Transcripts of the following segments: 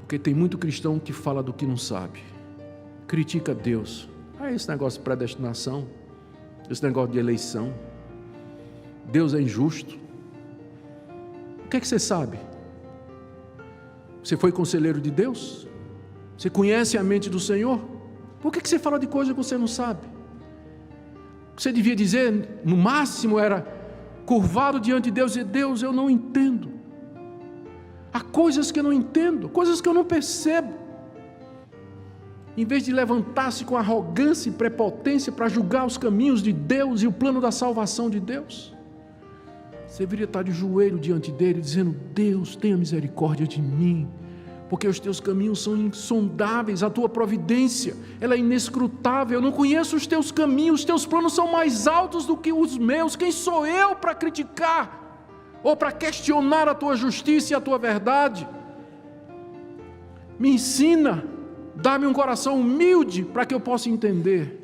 Porque tem muito cristão que fala do que não sabe, critica Deus. Esse negócio de predestinação, esse negócio de eleição, Deus é injusto. O que é que você sabe? Você foi conselheiro de Deus? Você conhece a mente do Senhor? Por que você fala de coisa que você não sabe? O que você devia dizer, no máximo, era curvado diante de Deus e dizer: Deus, eu não entendo. Há coisas que eu não entendo, coisas que eu não percebo. Em vez de levantar-se com arrogância e prepotência para julgar os caminhos de Deus e o plano da salvação de Deus, você deveria estar de joelho diante dele, dizendo: Deus, tenha misericórdia de mim, porque os teus caminhos são insondáveis, a tua providência, ela é inescrutável, eu não conheço os teus caminhos, os teus planos são mais altos do que os meus. Quem sou eu para criticar ou para questionar a tua justiça e a tua verdade? Me ensina, dá-me um coração humilde para que eu possa entender.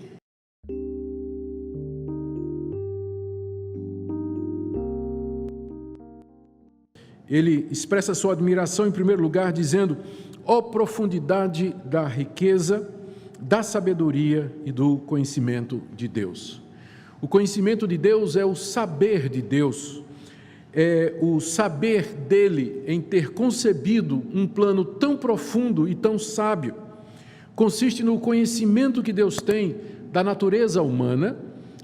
Ele expressa sua admiração em primeiro lugar dizendo: ó profundidade da riqueza, da sabedoria e do conhecimento de Deus. O conhecimento de Deus é o saber de Deus, é o saber dele em ter concebido um plano tão profundo e tão sábio. Consiste no conhecimento que Deus tem da natureza humana,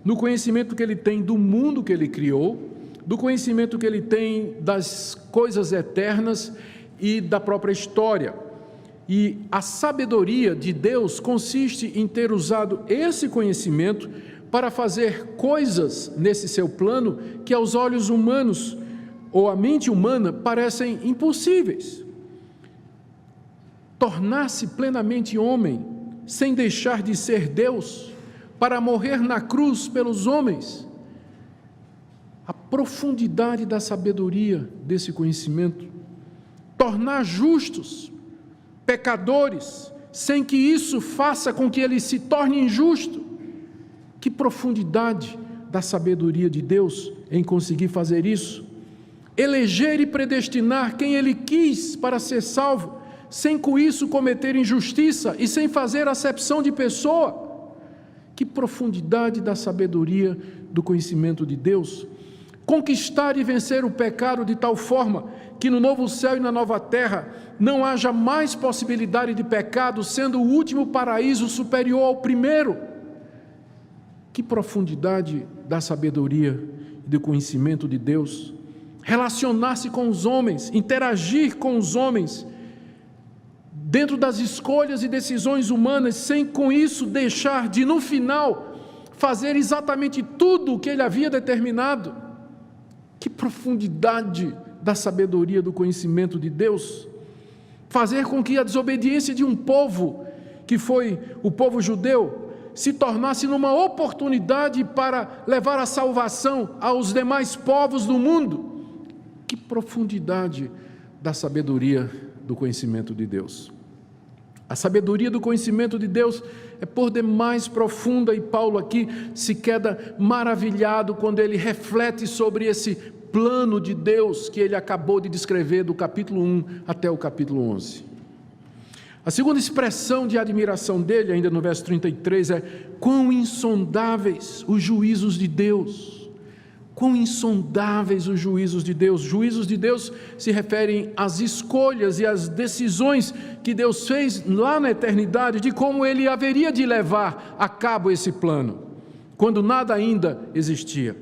no conhecimento que ele tem do mundo que ele criou, do conhecimento que ele tem das coisas eternas e da própria história. E a sabedoria de Deus consiste em ter usado esse conhecimento para fazer coisas nesse seu plano que aos olhos humanos ou à mente humana parecem impossíveis. Tornar-se plenamente homem, sem deixar de ser Deus, para morrer na cruz pelos homens. A profundidade da sabedoria desse conhecimento. Tornar justos pecadores, sem que isso faça com que ele se torne injusto. Que profundidade da sabedoria de Deus em conseguir fazer isso. Eleger e predestinar quem ele quis para ser salvo, sem com isso cometer injustiça e sem fazer acepção de pessoa. Que profundidade da sabedoria do conhecimento de Deus. Conquistar e vencer o pecado de tal forma que no novo céu e na nova terra não haja mais possibilidade de pecado, sendo o último paraíso superior ao primeiro. Que profundidade da sabedoria e do conhecimento de Deus. Relacionar-se com os homens, interagir com os homens, dentro das escolhas e decisões humanas, sem com isso deixar de, no final, fazer exatamente tudo o que ele havia determinado. Que profundidade da sabedoria do conhecimento de Deus. Fazer com que a desobediência de um povo, que foi o povo judeu, se tornasse numa oportunidade para levar a salvação aos demais povos do mundo. Que profundidade da sabedoria do conhecimento de Deus. A sabedoria do conhecimento de Deus é por demais profunda, e Paulo aqui se queda maravilhado quando ele reflete sobre esse plano de Deus que ele acabou de descrever do capítulo 1 até o capítulo 11. A segunda expressão de admiração dele, ainda no verso 33, é: quão insondáveis os juízos de Deus. Quão insondáveis os juízos de Deus. Juízos de Deus se referem às escolhas e às decisões que Deus fez lá na eternidade, de como ele haveria de levar a cabo esse plano, quando nada ainda existia.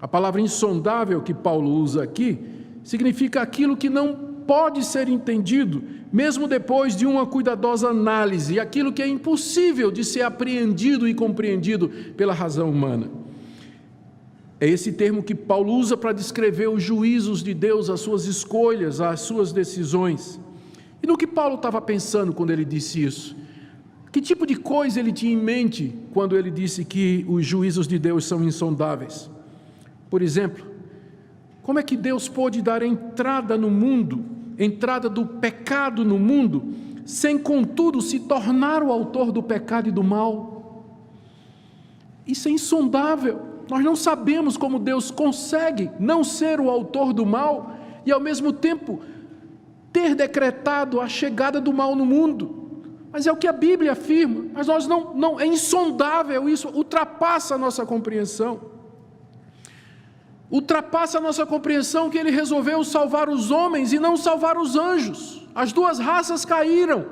A palavra insondável que Paulo usa aqui significa aquilo que não pode ser entendido, mesmo depois de uma cuidadosa análise, aquilo que é impossível de ser apreendido e compreendido pela razão humana. É esse termo que Paulo usa para descrever os juízos de Deus, as suas escolhas, as suas decisões. E no que Paulo estava pensando quando ele disse isso? Que tipo de coisa ele tinha em mente quando ele disse que os juízos de Deus são insondáveis? Por exemplo, como é que Deus pôde dar entrada no mundo, entrada do pecado no mundo, sem contudo se tornar o autor do pecado e do mal? Isso é insondável. Nós não sabemos como Deus consegue não ser o autor do mal e ao mesmo tempo ter decretado a chegada do mal no mundo, mas é o que a Bíblia afirma. Mas nós não é insondável, isso ultrapassa a nossa compreensão. Ultrapassa a nossa compreensão que ele resolveu salvar os homens e não salvar os anjos. As duas raças caíram,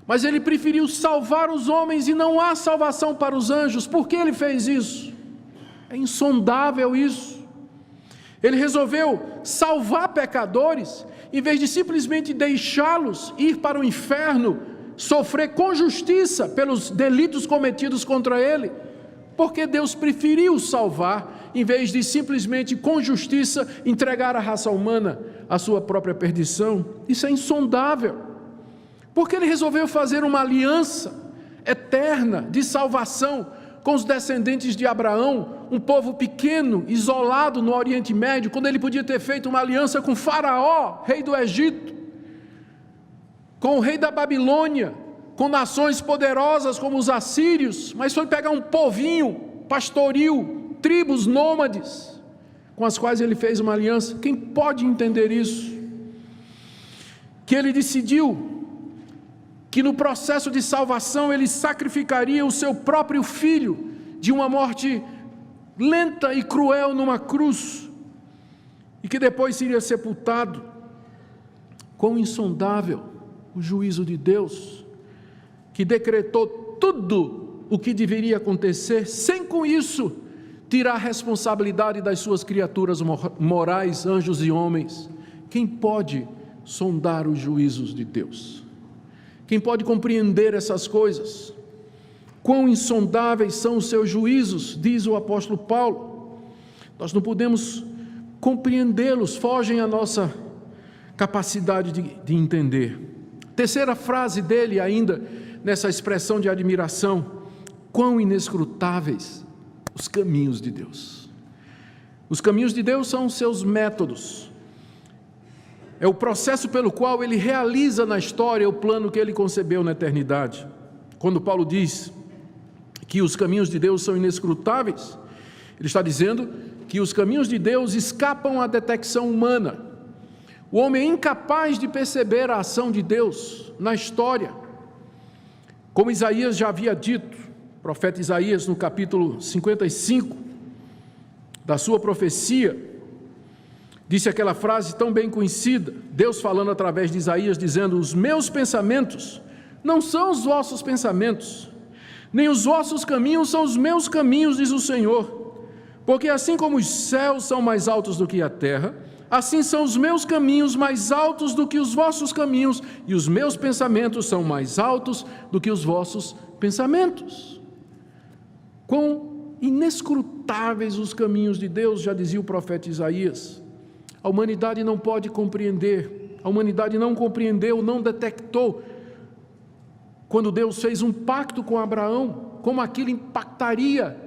mas ele preferiu salvar os homens e não há salvação para os anjos. Por que ele fez isso? É insondável isso. Ele resolveu salvar pecadores, em vez de simplesmente deixá-los ir para o inferno, sofrer com justiça pelos delitos cometidos contra ele, porque Deus preferiu salvar, em vez de simplesmente com justiça entregar a raça humana à sua própria perdição. Isso é insondável. Porque ele resolveu fazer uma aliança eterna de salvação com os descendentes de Abraão, um povo pequeno, isolado no Oriente Médio, quando ele podia ter feito uma aliança com Faraó, rei do Egito, com o rei da Babilônia, com nações poderosas como os assírios, mas foi pegar um povinho pastoril, tribos nômades, com as quais ele fez uma aliança. Quem pode entender isso? Que ele decidiu que no processo de salvação ele sacrificaria o seu próprio filho de uma morte lenta e cruel numa cruz, e que depois seria sepultado. Quão insondável o juízo de Deus, que decretou tudo o que deveria acontecer, sem com isso tirar a responsabilidade das suas criaturas morais, anjos e homens. Quem pode sondar os juízos de Deus? Quem pode compreender essas coisas? Quão insondáveis são os seus juízos, diz o apóstolo Paulo. Nós não podemos compreendê-los, fogem à nossa capacidade de entender. Terceira frase dele ainda, nessa expressão de admiração: quão inescrutáveis os caminhos de Deus. Os caminhos de Deus são os seus métodos. É o processo pelo qual ele realiza na história o plano que ele concebeu na eternidade. Quando Paulo diz que os caminhos de Deus são inescrutáveis, ele está dizendo que os caminhos de Deus escapam à detecção humana. O homem é incapaz de perceber a ação de Deus na história. Como Isaías já havia dito, o profeta Isaías, no capítulo 55 da sua profecia, disse aquela frase tão bem conhecida, Deus falando através de Isaías, dizendo: os meus pensamentos não são os vossos pensamentos, nem os vossos caminhos são os meus caminhos, diz o Senhor. Porque assim como os céus são mais altos do que a terra, assim são os meus caminhos mais altos do que os vossos caminhos, e os meus pensamentos são mais altos do que os vossos pensamentos. Quão inescrutáveis os caminhos de Deus, já dizia o profeta Isaías. A humanidade não pode compreender, a humanidade não compreendeu, não detectou, quando Deus fez um pacto com Abraão, como aquilo impactaria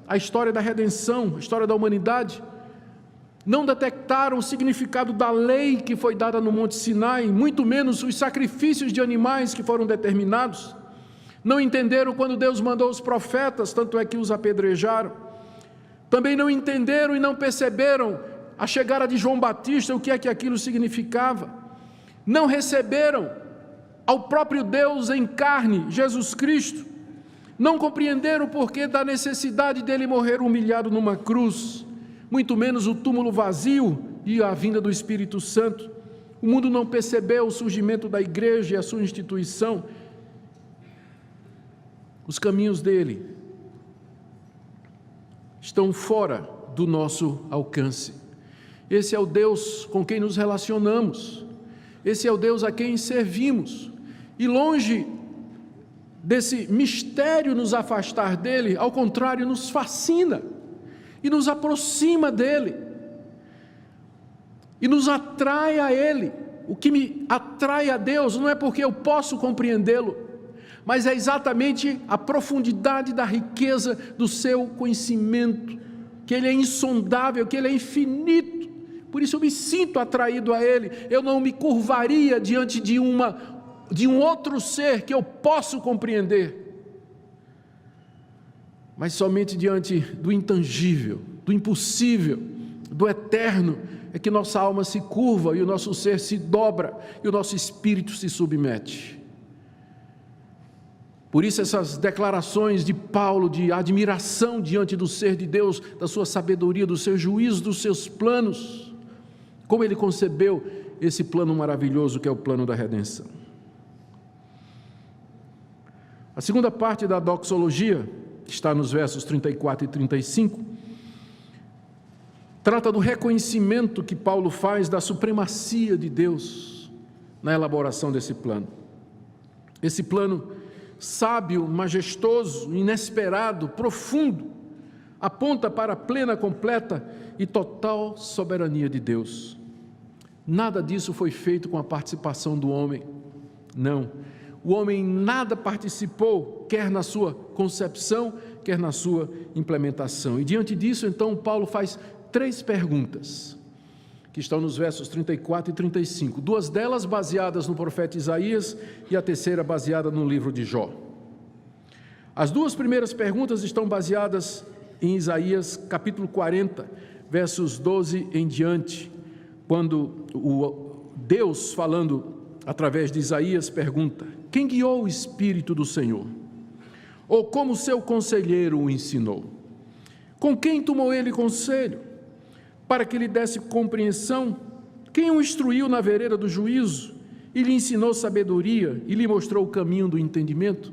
a história da redenção, a história da humanidade. Não detectaram o significado da lei que foi dada no Monte Sinai, muito menos os sacrifícios de animais que foram determinados. Não entenderam quando Deus mandou os profetas, tanto é que os apedrejaram. Também não entenderam e não perceberam a chegada de João Batista, o que é que aquilo significava. Não receberam ao próprio Deus em carne, Jesus Cristo. Não compreenderam o porquê da necessidade dele morrer humilhado numa cruz, muito menos o túmulo vazio e a vinda do Espírito Santo. O mundo não percebeu o surgimento da igreja e a sua instituição. Os caminhos dele estão fora do nosso alcance. Esse é o Deus com quem nos relacionamos, esse é o Deus a quem servimos, e longe desse mistério nos afastar dele, ao contrário, nos fascina e nos aproxima dele e nos atrai a ele. O que me atrai a Deus não é porque eu posso compreendê-lo, mas é exatamente a profundidade da riqueza do seu conhecimento, que ele é insondável, que ele é infinito. Por isso eu me sinto atraído a ele. Eu não me curvaria diante de um outro ser que eu posso compreender, mas somente diante do intangível, do impossível, do eterno, é que nossa alma se curva e o nosso ser se dobra e o nosso espírito se submete. Por isso essas declarações de Paulo de admiração diante do ser de Deus, da sua sabedoria, do seu juízo, dos seus planos, como ele concebeu esse plano maravilhoso que é o plano da redenção. A segunda parte da doxologia, que está nos versos 34 e 35, trata do reconhecimento que Paulo faz da supremacia de Deus na elaboração desse plano. Esse plano sábio, majestoso, inesperado, profundo, aponta para a plena, completa e total soberania de Deus. Nada disso foi feito com a participação do homem. Não. O homem nada participou, quer na sua concepção, quer na sua implementação. E diante disso, então, Paulo faz 3 perguntas, que estão nos versos 34 e 35. 2 delas baseadas no profeta Isaías e a terceira baseada no livro de Jó. As 2 primeiras perguntas estão baseadas em Isaías capítulo 40, versos 12 em diante, quando Deus, falando através de Isaías, pergunta: quem guiou o Espírito do Senhor? Ou como seu conselheiro o ensinou? Com quem tomou ele conselho? Para que lhe desse compreensão? Quem o instruiu na vereda do juízo? E lhe ensinou sabedoria e lhe mostrou o caminho do entendimento?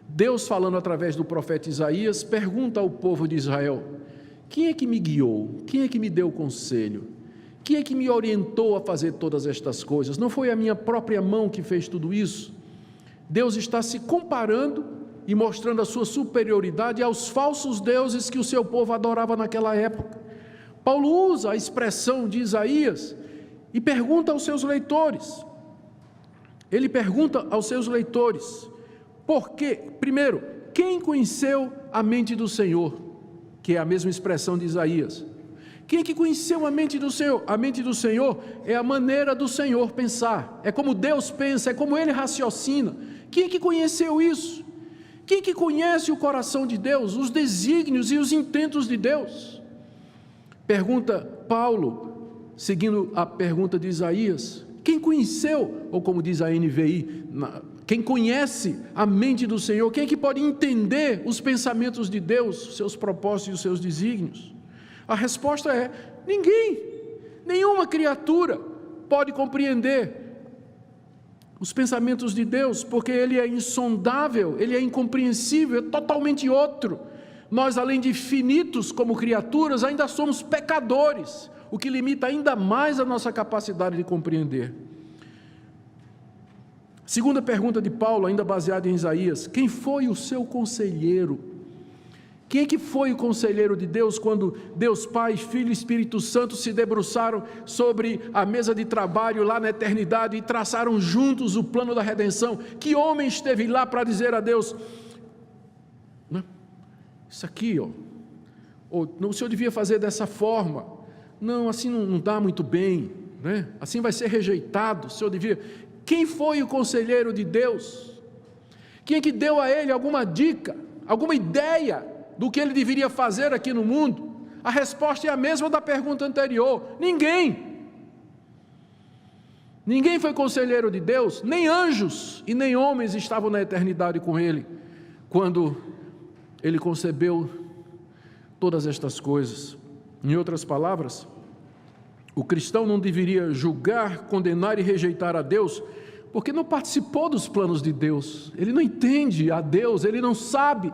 Deus, falando através do profeta Isaías, pergunta ao povo de Israel: quem é que me guiou? Quem é que me deu conselho? Quem é que me orientou a fazer todas estas coisas? Não foi a minha própria mão que fez tudo isso? Deus está se comparando e mostrando a sua superioridade aos falsos deuses que o seu povo adorava naquela época. Paulo usa a expressão de Isaías e pergunta aos seus leitores. Ele pergunta aos seus leitores: por quê? Primeiro, quem conheceu a mente do Senhor? Que é a mesma expressão de Isaías. Quem é que conheceu a mente do Senhor? A mente do Senhor é a maneira do Senhor pensar. É como Deus pensa, é como Ele raciocina. Quem é que conheceu isso? Quem é que conhece o coração de Deus, os desígnios e os intentos de Deus? Pergunta Paulo, seguindo a pergunta de Isaías: quem conheceu, ou como diz a NVI, quem conhece a mente do Senhor? Quem é que pode entender os pensamentos de Deus, seus propósitos e os seus desígnios? A resposta é: ninguém, nenhuma criatura pode compreender os pensamentos de Deus, porque Ele é insondável, Ele é incompreensível, é totalmente outro. Nós, além de finitos como criaturas, ainda somos pecadores, o que limita ainda mais a nossa capacidade de compreender. Segunda pergunta de Paulo, ainda baseada em Isaías: quem foi o seu conselheiro? Quem é que foi o conselheiro de Deus quando Deus Pai, Filho e Espírito Santo se debruçaram sobre a mesa de trabalho lá na eternidade e traçaram juntos o plano da redenção? Que homem esteve lá para dizer a Deus: isso aqui, ou o senhor devia fazer dessa forma, não, assim não dá muito bem, né? Assim vai ser rejeitado, o senhor devia... Quem foi o conselheiro de Deus? Quem é que deu a ele alguma dica, alguma ideia do que ele deveria fazer aqui no mundo? A resposta é a mesma da pergunta anterior: ninguém. Ninguém foi conselheiro de Deus, nem anjos e nem homens estavam na eternidade com ele, quando ele concebeu todas estas coisas. Em outras palavras, o cristão não deveria julgar, condenar e rejeitar a Deus, porque não participou dos planos de Deus, ele não entende a Deus, ele não sabe.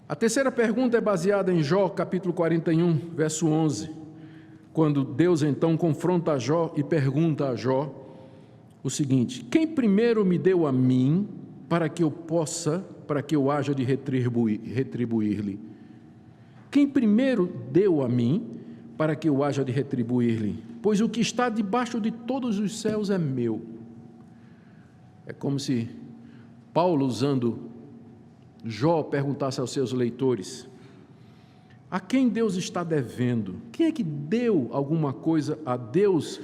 A terceira pergunta é baseada em Jó, capítulo 41, verso 11, quando Deus então confronta a Jó e pergunta a Jó o seguinte: quem primeiro me deu a mim para que eu haja de retribuir-lhe? Quem primeiro deu a mim para que eu haja de retribuir-lhe? Pois o que está debaixo de todos os céus é meu. É como se Paulo, usando Jó, perguntasse aos seus leitores: a quem Deus está devendo? Quem é que deu alguma coisa a Deus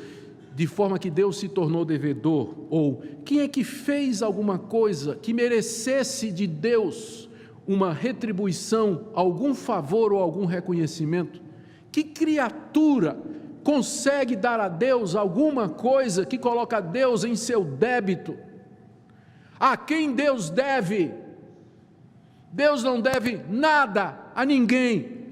de forma que Deus se tornou devedor? Ou quem é que fez alguma coisa que merecesse de Deus uma retribuição, algum favor ou algum reconhecimento? Que criatura consegue dar a Deus alguma coisa que coloca Deus em seu débito? A quem Deus deve? Deus não deve nada a ninguém.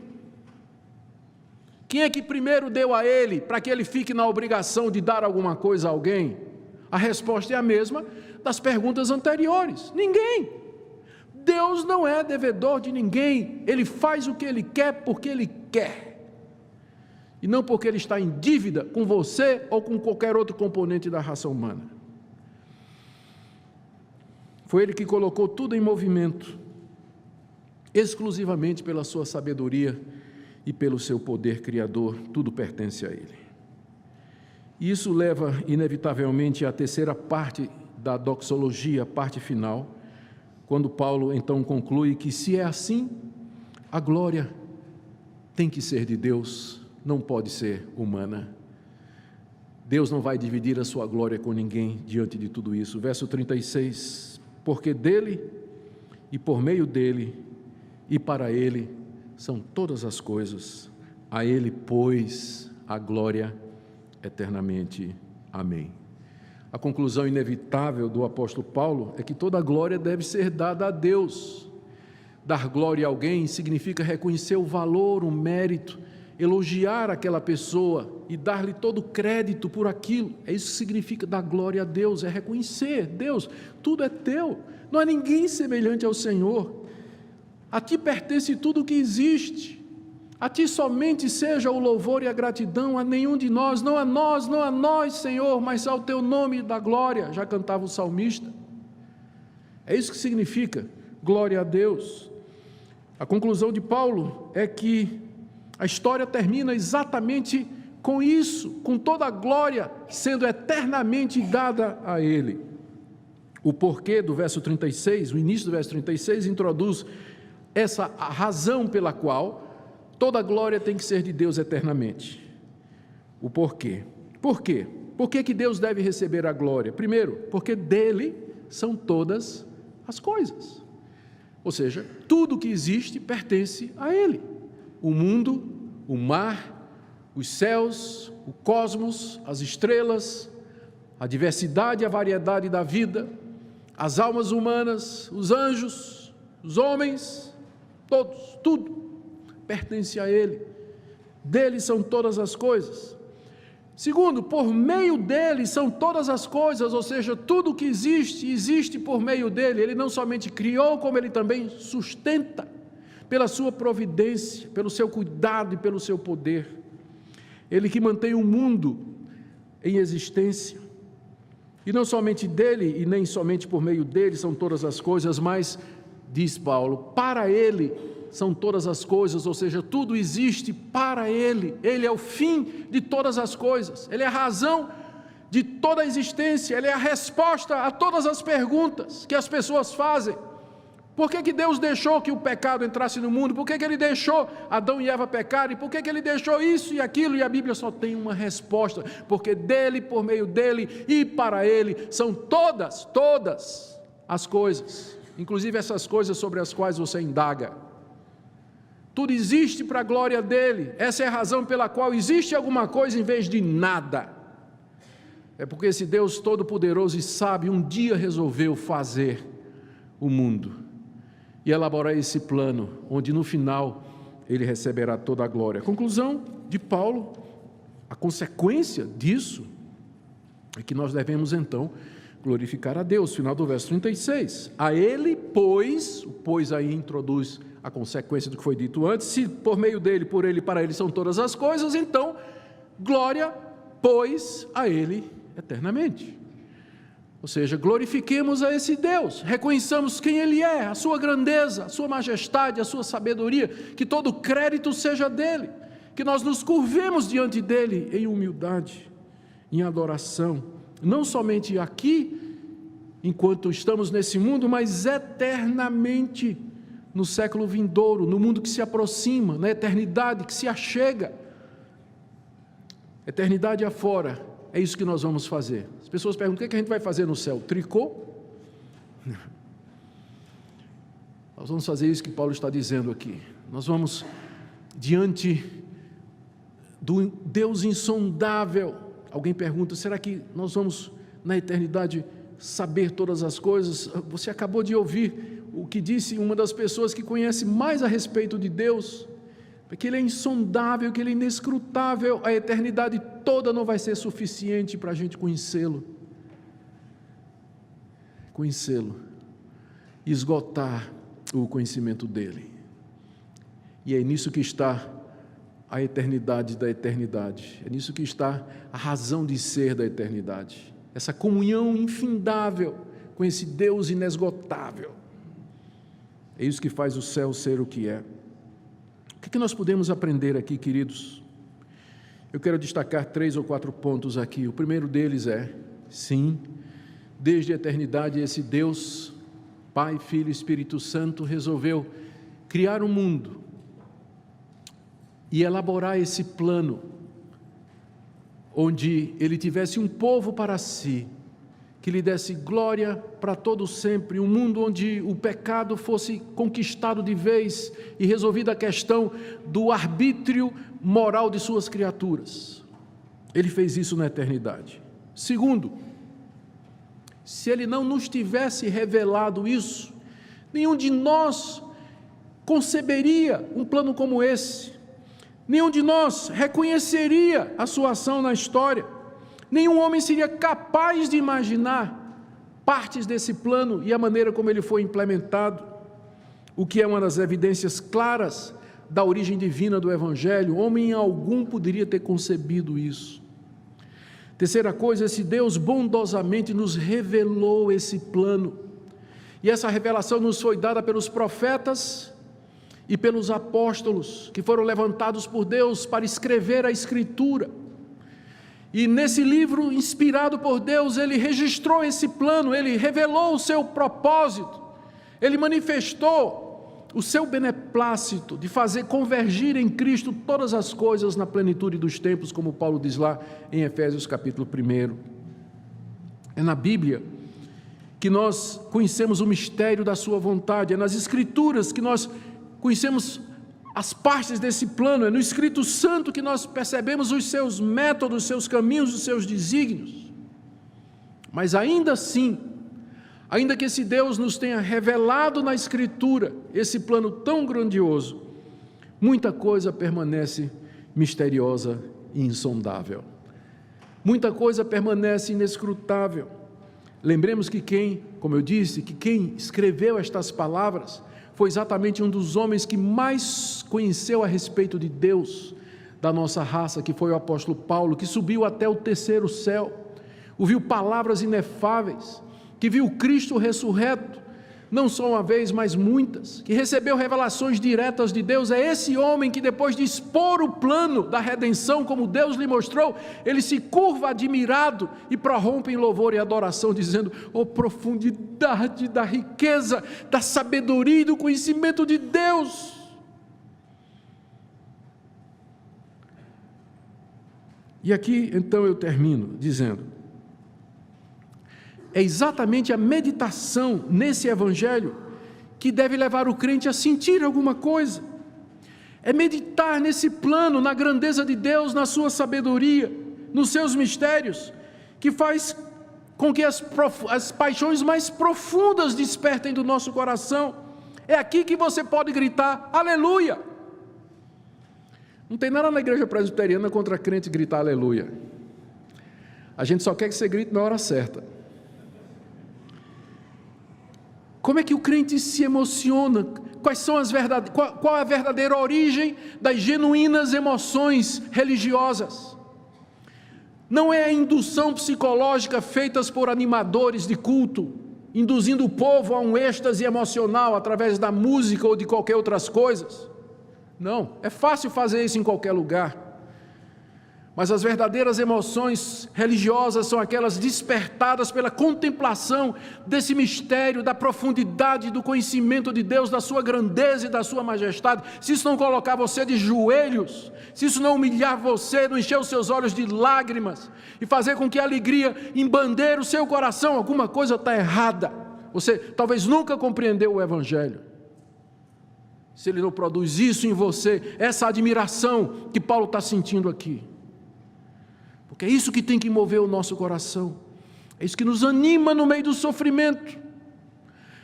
Quem é que primeiro deu a Ele para que Ele fique na obrigação de dar alguma coisa a alguém? A resposta é a mesma das perguntas anteriores: ninguém. Deus não é devedor de ninguém. Ele faz o que Ele quer porque Ele quer, e não porque Ele está em dívida com você ou com qualquer outro componente da raça humana. Foi Ele que colocou tudo em movimento, exclusivamente pela sua sabedoria e pelo seu poder criador. Tudo pertence a Ele. E isso leva inevitavelmente à terceira parte da doxologia, a parte final, quando Paulo então conclui que, se é assim, a glória tem que ser de Deus, não pode ser humana. Deus não vai dividir a sua glória com ninguém diante de tudo isso. Verso 36: porque dele, e por meio dele, e para ele são todas as coisas, a ele, pois, a glória eternamente. Amém. A conclusão inevitável do apóstolo Paulo é que toda a glória deve ser dada a Deus. Dar glória a alguém significa reconhecer o valor, o mérito, elogiar aquela pessoa e dar-lhe todo o crédito por aquilo. É isso que significa dar glória a Deus, é reconhecer: Deus, tudo é teu, não há ninguém semelhante ao Senhor. A ti pertence tudo o que existe, a ti somente seja o louvor e a gratidão, a nenhum de nós, não a nós, Senhor, mas ao teu nome da glória, já cantava o salmista. É isso que significa glória a Deus. A conclusão de Paulo é que a história termina exatamente com isso, com toda a glória sendo eternamente dada a Ele. O porquê do verso 36, o início do verso 36, introduz essa razão pela qual toda a glória tem que ser de Deus eternamente. O porquê. Por quê? Por que Deus deve receber a glória? Primeiro, porque dele são todas as coisas. Ou seja, tudo que existe pertence a Ele. O mundo, o mar, os céus, o cosmos, as estrelas, a diversidade e a variedade da vida, as almas humanas, os anjos, os homens, todos, tudo pertence a Ele. Dele são todas as coisas. Segundo, por meio dele são todas as coisas, ou seja, tudo que existe, existe por meio dele. Ele não somente criou, como ele também sustenta, pela sua providência, pelo seu cuidado e pelo seu poder. Ele que mantém o mundo em existência. E não somente dele e nem somente por meio dele são todas as coisas, mas, diz Paulo, para ele são todas as coisas, ou seja, tudo existe para Ele. Ele é o fim de todas as coisas, Ele é a razão de toda a existência, Ele é a resposta a todas as perguntas que as pessoas fazem. Por que Deus deixou que o pecado entrasse no mundo? Por que Ele deixou Adão e Eva pecarem? Por que Ele deixou isso e aquilo? E a Bíblia só tem uma resposta: porque dele, por meio dele e para Ele são todas as coisas, inclusive essas coisas sobre as quais você indaga. Tudo existe para a glória dele. Essa é a razão pela qual existe alguma coisa em vez de nada. É porque esse Deus todo-poderoso e sábio um dia resolveu fazer o mundo e elaborar esse plano, onde no final ele receberá toda a glória. A conclusão de Paulo, a consequência disso, é que nós devemos então glorificar a Deus. Final do verso 36. A ele, pois, o pois aí introduz a consequência do que foi dito antes: se por meio dele, por ele e para ele são todas as coisas, então glória, pois, a ele eternamente. Ou seja, glorifiquemos a esse Deus, reconheçamos quem Ele é, a sua grandeza, a sua majestade, a sua sabedoria, que todo o crédito seja dele, que nós nos curvemos diante dele em humildade, em adoração, não somente aqui, enquanto estamos nesse mundo, mas eternamente, no século vindouro, no mundo que se aproxima, na eternidade que se achega. Eternidade afora, é isso que nós vamos fazer. As pessoas perguntam: o que a gente vai fazer no céu? Tricô? Nós vamos fazer isso que Paulo está dizendo aqui. Nós vamos, diante do Deus insondável. Alguém pergunta, será que nós vamos na eternidade saber todas as coisas? Você acabou de ouvir o que disse uma das pessoas que conhece mais a respeito de Deus, que Ele é insondável, que Ele é inescrutável. A eternidade toda não vai ser suficiente para a gente conhecê-lo, e esgotar o conhecimento dEle. E é nisso que está a eternidade da eternidade, é nisso que está a razão de ser da eternidade, essa comunhão infindável com esse Deus inesgotável. É isso que faz o céu ser o que é. O que nós podemos aprender aqui, queridos? Eu quero destacar 3 ou 4 pontos aqui. O primeiro deles é, sim, desde a eternidade esse Deus, Pai, Filho e Espírito Santo, resolveu criar um mundo e elaborar esse plano, onde Ele tivesse um povo para si, que lhe desse glória para todo sempre, um mundo onde o pecado fosse conquistado de vez e resolvida a questão do arbítrio moral de suas criaturas. Ele fez isso na eternidade. Segundo, se Ele não nos tivesse revelado isso, nenhum de nós conceberia um plano como esse, nenhum de nós reconheceria a sua ação na história, nenhum homem seria capaz de imaginar partes desse plano e a maneira como ele foi implementado, o que é uma das evidências claras da origem divina do Evangelho. Homem algum poderia ter concebido isso. Terceira coisa, esse Deus bondosamente nos revelou esse plano, e essa revelação nos foi dada pelos profetas e pelos apóstolos, que foram levantados por Deus para escrever a Escritura. E nesse livro, inspirado por Deus, Ele registrou esse plano, Ele revelou o seu propósito, Ele manifestou o seu beneplácito de fazer convergir em Cristo todas as coisas na plenitude dos tempos, como Paulo diz lá em Efésios capítulo 1. É na Bíblia que nós conhecemos o mistério da sua vontade, é nas Escrituras que nós conhecemos as partes desse plano, é no Espírito Santo que nós percebemos os seus métodos, os seus caminhos, os seus desígnios. Mas ainda assim, ainda que esse Deus nos tenha revelado na Escritura esse plano tão grandioso, muita coisa permanece misteriosa e insondável. Muita coisa permanece inescrutável. Lembremos que como eu disse, que quem escreveu estas palavras foi exatamente um dos homens que mais conheceu a respeito de Deus da nossa raça, que foi o apóstolo Paulo, que subiu até o 3º céu, ouviu palavras inefáveis, que viu Cristo ressurreto, não só uma vez, mas muitas, que recebeu revelações diretas de Deus. É esse homem que, depois de expor o plano da redenção, como Deus lhe mostrou, ele se curva admirado e prorrompe em louvor e adoração, dizendo: oh, profundidade da riqueza, da sabedoria e do conhecimento de Deus! E aqui, então, eu termino dizendo, é exatamente a meditação nesse Evangelho que deve levar o crente a sentir alguma coisa. É meditar nesse plano, na grandeza de Deus, na sua sabedoria, nos seus mistérios, que faz com que as paixões mais profundas despertem do nosso coração. É aqui que você pode gritar aleluia. Não tem nada na igreja presbiteriana contra crente gritar aleluia. A gente só quer que você grite na hora certa. Como é que o crente se emociona? Qual é a verdadeira origem das genuínas emoções religiosas? Não é a indução psicológica feitas por animadores de culto, induzindo o povo a um êxtase emocional através da música ou de qualquer outras coisas. Não, é fácil fazer isso em qualquer lugar. Mas as verdadeiras emoções religiosas são aquelas despertadas pela contemplação desse mistério, da profundidade do conhecimento de Deus, da sua grandeza e da sua majestade. Se isso não colocar você de joelhos, se isso não humilhar você, não encher os seus olhos de lágrimas e fazer com que a alegria embandeire o seu coração, alguma coisa está errada. Você talvez nunca compreendeu o Evangelho. se Ele não produz isso em você, essa admiração que Paulo está sentindo aqui. Porque é isso que tem que mover o nosso coração, é isso que nos anima no meio do sofrimento,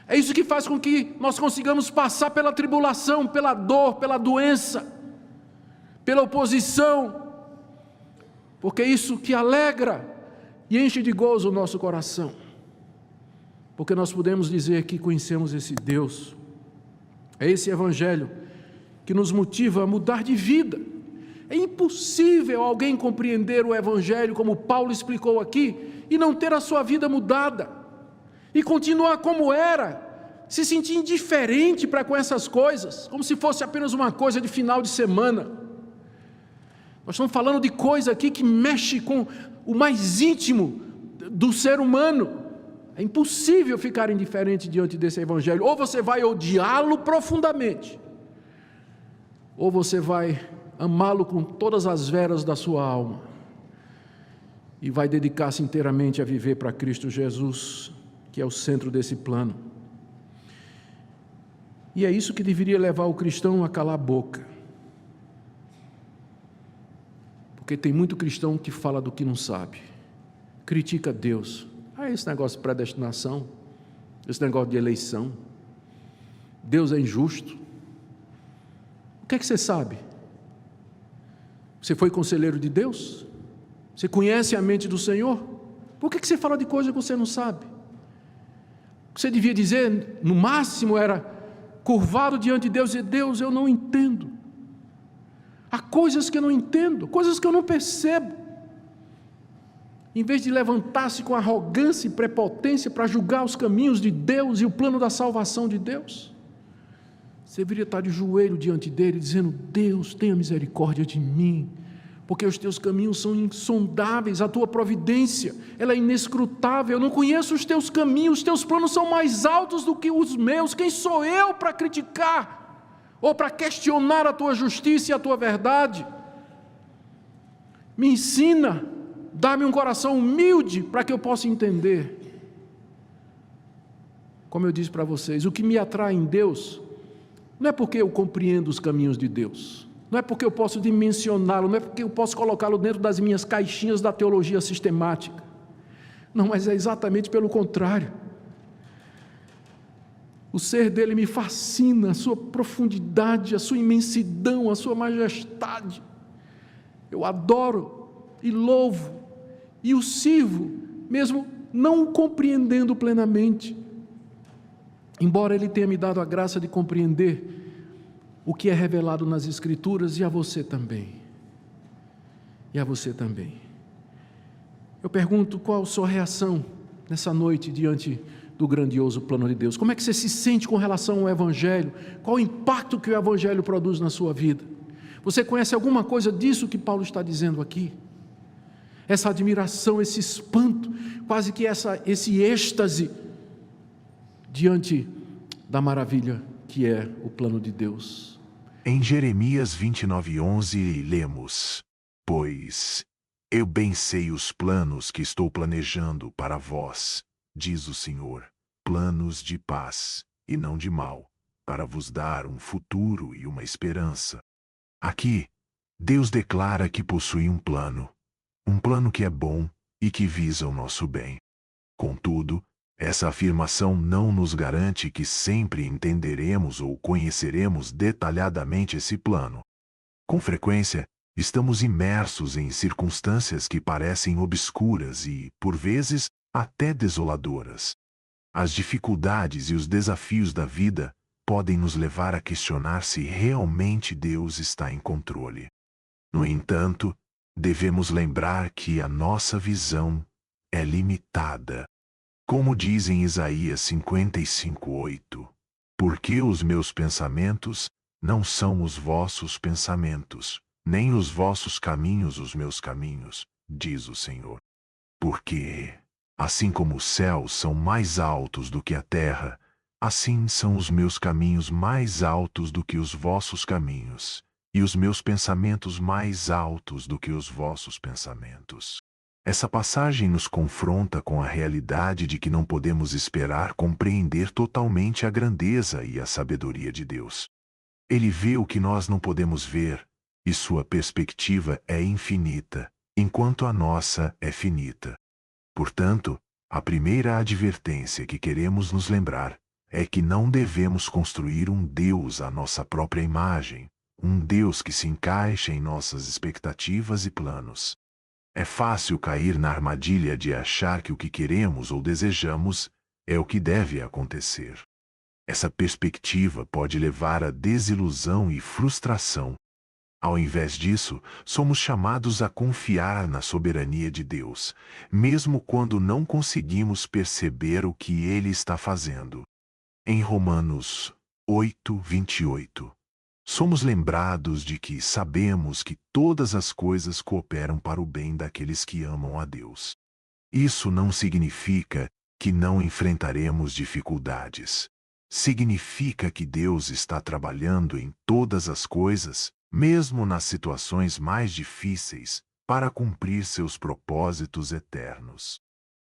é isso que faz com que nós consigamos passar pela tribulação, pela dor, pela doença, pela oposição, porque é isso que alegra e enche de gozo o nosso coração, porque nós podemos dizer que conhecemos esse Deus, é esse Evangelho que nos motiva a mudar de vida. É impossível alguém compreender o Evangelho como Paulo explicou aqui e não ter a sua vida mudada e continuar como era, se sentir indiferente para com essas coisas, como se fosse apenas uma coisa de final de semana. Nós estamos falando de coisa aqui que mexe com o mais íntimo do ser humano. É impossível ficar indiferente diante desse Evangelho. Ou você vai odiá-lo profundamente, ou você vai amá-lo com todas as veras da sua alma e vai dedicar-se inteiramente a viver para Cristo Jesus, que é o centro desse plano. E é isso que deveria levar o cristão a calar a boca, porque tem muito cristão que fala do que não sabe, critica Deus. Esse negócio de predestinação, esse negócio de eleição, Deus é injusto. O que é que você sabe? Você foi conselheiro de Deus? Você conhece a mente do Senhor? Por que você fala de coisa que você não sabe? O que você devia dizer, no máximo, era curvado diante de Deus e dizer: Deus, eu não entendo. Há coisas que eu não entendo, coisas que eu não percebo. Em vez de levantar-se com arrogância e prepotência para julgar os caminhos de Deus e o plano da salvação de Deus, você deveria estar de joelho diante dele, dizendo: Deus, tenha misericórdia de mim, porque os teus caminhos são insondáveis, a tua providência, ela é inescrutável, eu não conheço os teus caminhos, os teus planos são mais altos do que os meus, quem sou eu para criticar, ou para questionar a tua justiça e a tua verdade? Me ensina, dá-me um coração humilde para que eu possa entender. Como eu disse para vocês, o que me atrai em Deus não é porque eu compreendo os caminhos de Deus, não é porque eu posso dimensioná-lo, não é porque eu posso colocá-lo dentro das minhas caixinhas da teologia sistemática. Não, mas é exatamente pelo contrário. O ser dele me fascina, a sua profundidade, a sua imensidão, a sua majestade. Eu adoro e louvo e o sirvo, mesmo não o compreendendo plenamente, embora Ele tenha me dado a graça de compreender o que é revelado nas Escrituras, e a você também. E a você também. Eu pergunto, qual a sua reação nessa noite diante do grandioso plano de Deus? Como é que você se sente com relação ao Evangelho? Qual o impacto que o Evangelho produz na sua vida? Você conhece alguma coisa disso que Paulo está dizendo aqui? Essa admiração, esse espanto, quase que esse êxtase diante da maravilha que é o plano de Deus. Em Jeremias 29:11 lemos: Pois eu bem sei os planos que estou planejando para vós, diz o Senhor, planos de paz e não de mal, para vos dar um futuro e uma esperança. Aqui, Deus declara que possui um plano que é bom e que visa o nosso bem. Contudo, essa afirmação não nos garante que sempre entenderemos ou conheceremos detalhadamente esse plano. Com frequência, estamos imersos em circunstâncias que parecem obscuras e, por vezes, até desoladoras. As dificuldades e os desafios da vida podem nos levar a questionar se realmente Deus está em controle. No entanto, devemos lembrar que a nossa visão é limitada. Como diz em Isaías 55:8, porque os meus pensamentos não são os vossos pensamentos, nem os vossos caminhos os meus caminhos, diz o Senhor. Porque, assim como os céus são mais altos do que a terra, assim são os meus caminhos mais altos do que os vossos caminhos, e os meus pensamentos mais altos do que os vossos pensamentos. Essa passagem nos confronta com a realidade de que não podemos esperar compreender totalmente a grandeza e a sabedoria de Deus. Ele vê o que nós não podemos ver, e sua perspectiva é infinita, enquanto a nossa é finita. Portanto, a primeira advertência que queremos nos lembrar é que não devemos construir um Deus à nossa própria imagem, um Deus que se encaixe em nossas expectativas e planos. É fácil cair na armadilha de achar que o que queremos ou desejamos é o que deve acontecer. Essa perspectiva pode levar à desilusão e frustração. Ao invés disso, somos chamados a confiar na soberania de Deus, mesmo quando não conseguimos perceber o que Ele está fazendo. Em Romanos 8:28, somos lembrados de que sabemos que todas as coisas cooperam para o bem daqueles que amam a Deus. Isso não significa que não enfrentaremos dificuldades. Significa que Deus está trabalhando em todas as coisas, mesmo nas situações mais difíceis, para cumprir seus propósitos eternos.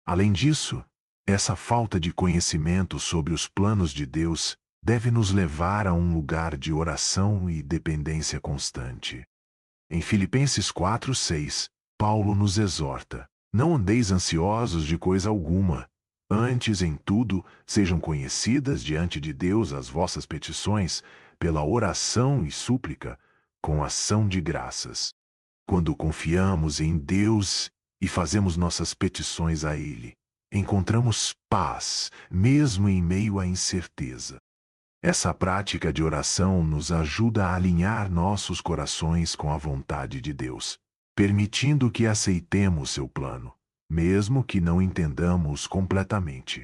Além disso, essa falta de conhecimento sobre os planos de Deus deve nos levar a um lugar de oração e dependência constante. Em Filipenses 4:6, Paulo nos exorta: não andeis ansiosos de coisa alguma. Antes, em tudo, sejam conhecidas diante de Deus as vossas petições, pela oração e súplica, com ação de graças. Quando confiamos em Deus e fazemos nossas petições a Ele, encontramos paz, mesmo em meio à incerteza. Essa prática de oração nos ajuda a alinhar nossos corações com a vontade de Deus, permitindo que aceitemos seu plano, mesmo que não entendamos completamente.